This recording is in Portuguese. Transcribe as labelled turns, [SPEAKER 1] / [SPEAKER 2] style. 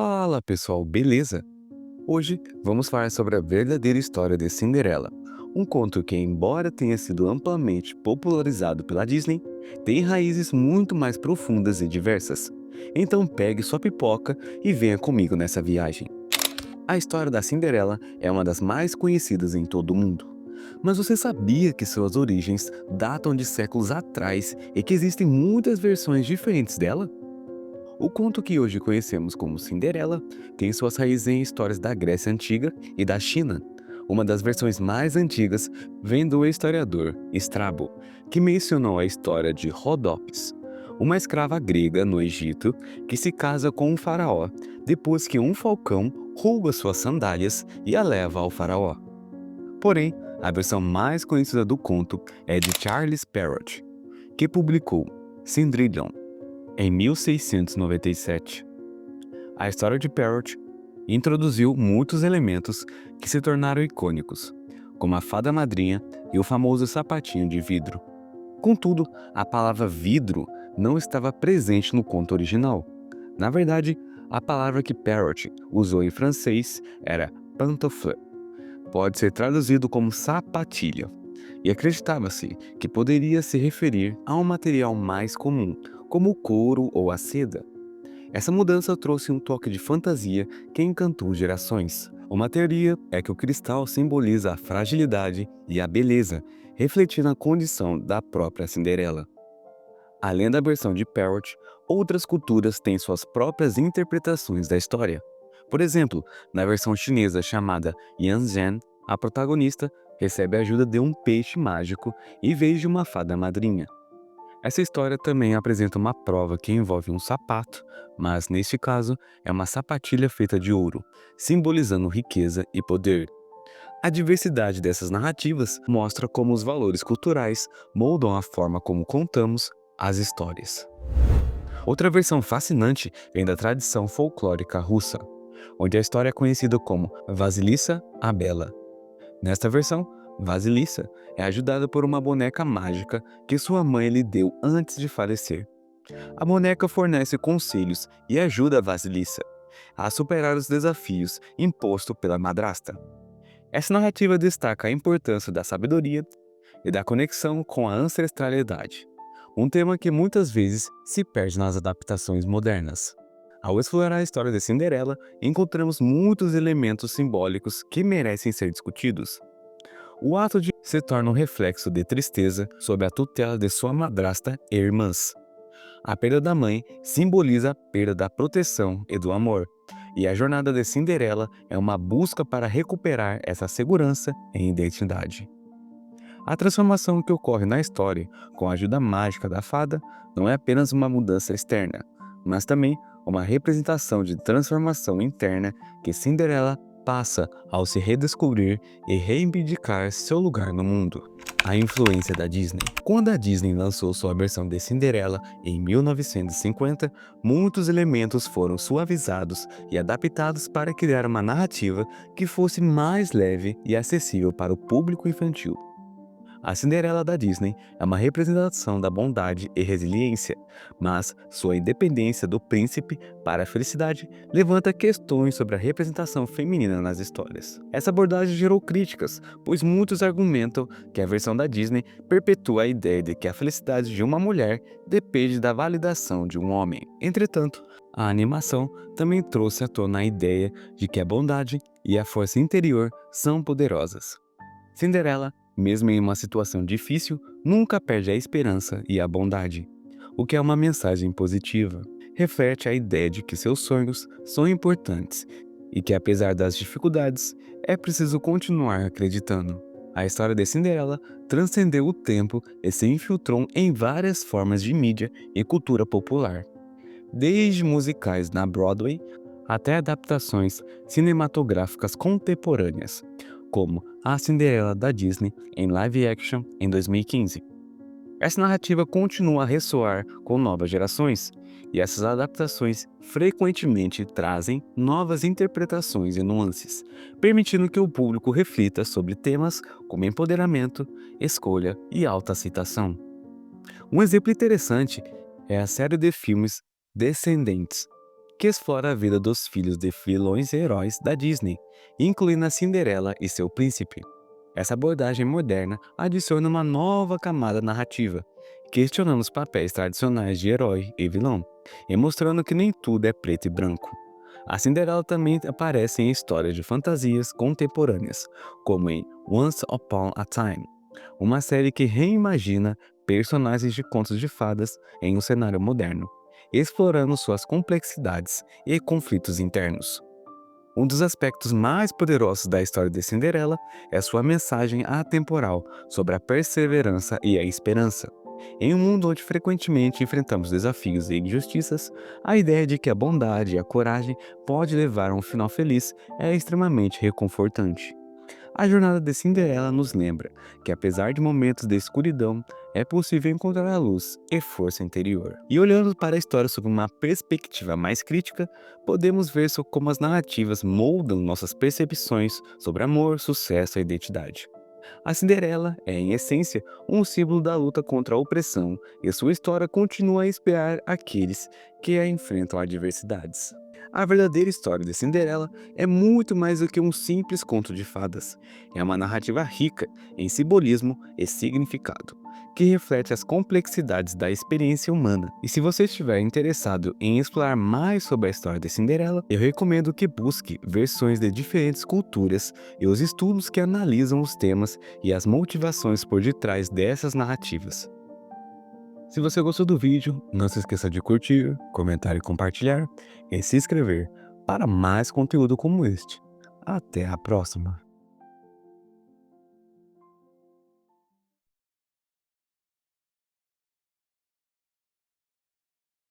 [SPEAKER 1] Fala pessoal, beleza? Hoje vamos falar sobre a verdadeira história de Cinderela, um conto que, embora tenha sido amplamente popularizado pela Disney, tem raízes muito mais profundas e diversas. Então pegue sua pipoca e venha comigo nessa viagem. A história da Cinderela é uma das mais conhecidas em todo o mundo. Mas você sabia que suas origens datam de séculos atrás e que existem muitas versões diferentes dela? O conto que hoje conhecemos como Cinderela tem suas raízes em histórias da Grécia Antiga e da China. Uma das versões mais antigas vem do historiador Estrabo, que mencionou a história de Rodopes, uma escrava grega no Egito que se casa com um faraó depois que um falcão rouba suas sandálias e a leva ao faraó. Porém, a versão mais conhecida do conto é de Charles Perrault, que publicou Cindrillon em 1697. A história de Perrault introduziu muitos elementos que se tornaram icônicos, como a fada madrinha e o famoso sapatinho de vidro. Contudo, a palavra vidro não estava presente no conto original. Na verdade, a palavra que Perrault usou em francês era pantoufle. Pode ser traduzido como sapatilha, e acreditava-se que poderia se referir a um material mais comum, como o couro ou a seda. Essa mudança trouxe um toque de fantasia que encantou gerações. Uma teoria é que o cristal simboliza a fragilidade e a beleza, refletindo a condição da própria Cinderela. Além da versão de Perrault, outras culturas têm suas próprias interpretações da história. Por exemplo, na versão chinesa chamada Yanzhen, a protagonista recebe a ajuda de um peixe mágico em vez de uma fada madrinha. Essa história também apresenta uma prova que envolve um sapato, mas neste caso é uma sapatilha feita de ouro, simbolizando riqueza e poder. A diversidade dessas narrativas mostra como os valores culturais moldam a forma como contamos as histórias. Outra versão fascinante vem da tradição folclórica russa, onde a história é conhecida como Vasilissa a Bela. Nesta versão, Vasilissa é ajudada por uma boneca mágica que sua mãe lhe deu antes de falecer. A boneca fornece conselhos e ajuda a Vasilissa a superar os desafios impostos pela madrasta. Essa narrativa destaca a importância da sabedoria e da conexão com a ancestralidade, um tema que muitas vezes se perde nas adaptações modernas. Ao explorar a história de Cinderela, encontramos muitos elementos simbólicos que merecem ser discutidos. O ato de se torna um reflexo de tristeza sob a tutela de sua madrasta e irmãs. A perda da mãe simboliza a perda da proteção e do amor, e a jornada de Cinderela é uma busca para recuperar essa segurança e identidade. A transformação que ocorre na história, com a ajuda mágica da fada, não é apenas uma mudança externa, mas também uma representação de transformação interna que Cinderela passa ao se redescobrir e reivindicar seu lugar no mundo. A influência da Disney. Quando a Disney lançou sua versão de Cinderela em 1950, muitos elementos foram suavizados e adaptados para criar uma narrativa que fosse mais leve e acessível para o público infantil. A Cinderela da Disney é uma representação da bondade e resiliência, mas sua independência do príncipe para a felicidade levanta questões sobre a representação feminina nas histórias. Essa abordagem gerou críticas, pois muitos argumentam que a versão da Disney perpetua a ideia de que a felicidade de uma mulher depende da validação de um homem. Entretanto, a animação também trouxe à tona a ideia de que a bondade e a força interior são poderosas. Cinderela, mesmo em uma situação difícil, nunca perde a esperança e a bondade, o que é uma mensagem positiva. Reflete a ideia de que seus sonhos são importantes e que, apesar das dificuldades, é preciso continuar acreditando. A história de Cinderela transcendeu o tempo e se infiltrou em várias formas de mídia e cultura popular, desde musicais na Broadway até adaptações cinematográficas contemporâneas, como A Cinderela da Disney em live action em 2015. Essa narrativa continua a ressoar com novas gerações, e essas adaptações frequentemente trazem novas interpretações e nuances, permitindo que o público reflita sobre temas como empoderamento, escolha e autoaceitação. Um exemplo interessante é a série de filmes Descendentes, que explora a vida dos filhos de vilões e heróis da Disney, incluindo a Cinderela e seu príncipe. Essa abordagem moderna adiciona uma nova camada narrativa, questionando os papéis tradicionais de herói e vilão, e mostrando que nem tudo é preto e branco. A Cinderela também aparece em histórias de fantasias contemporâneas, como em Once Upon a Time, uma série que reimagina personagens de contos de fadas em um cenário moderno, explorando suas complexidades e conflitos internos. Um dos aspectos mais poderosos da história de Cinderela é sua mensagem atemporal sobre a perseverança e a esperança. Em um mundo onde frequentemente enfrentamos desafios e injustiças, a ideia de que a bondade e a coragem pode levar a um final feliz é extremamente reconfortante. A jornada de Cinderela nos lembra que, apesar de momentos de escuridão, é possível encontrar a luz e força interior. E olhando para a história sob uma perspectiva mais crítica, podemos ver como as narrativas moldam nossas percepções sobre amor, sucesso e identidade. A Cinderela é, em essência, um símbolo da luta contra a opressão, e sua história continua a inspirar aqueles que a enfrentam adversidades. A verdadeira história de Cinderela é muito mais do que um simples conto de fadas. É uma narrativa rica em simbolismo e significado, que reflete as complexidades da experiência humana. E se você estiver interessado em explorar mais sobre a história de Cinderela, eu recomendo que busque versões de diferentes culturas e os estudos que analisam os temas e as motivações por detrás dessas narrativas. Se você gostou do vídeo, não se esqueça de curtir, comentar e compartilhar, e se inscrever para mais conteúdo como este. Até a próxima!